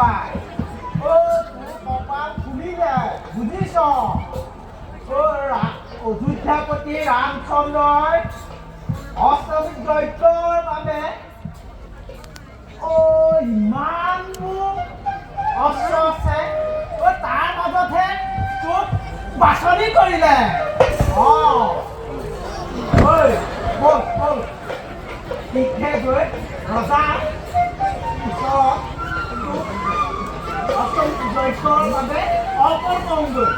পায় কপাল খুলিলে বুজিছ অযোধ্যাপতি ৰামচন্দ্ৰই অষ্টমী যজ্ঞৰ বাবে ইমানবোৰ অস্ত্ৰ আছে তাৰ মাজতহে তোক বাছনি কৰিলে শিক্ষে গৈ ৰজা ওচৰত অষ্টমী যজ্ঞৰ বাবে অৰ্পণ কৰোঁগৈ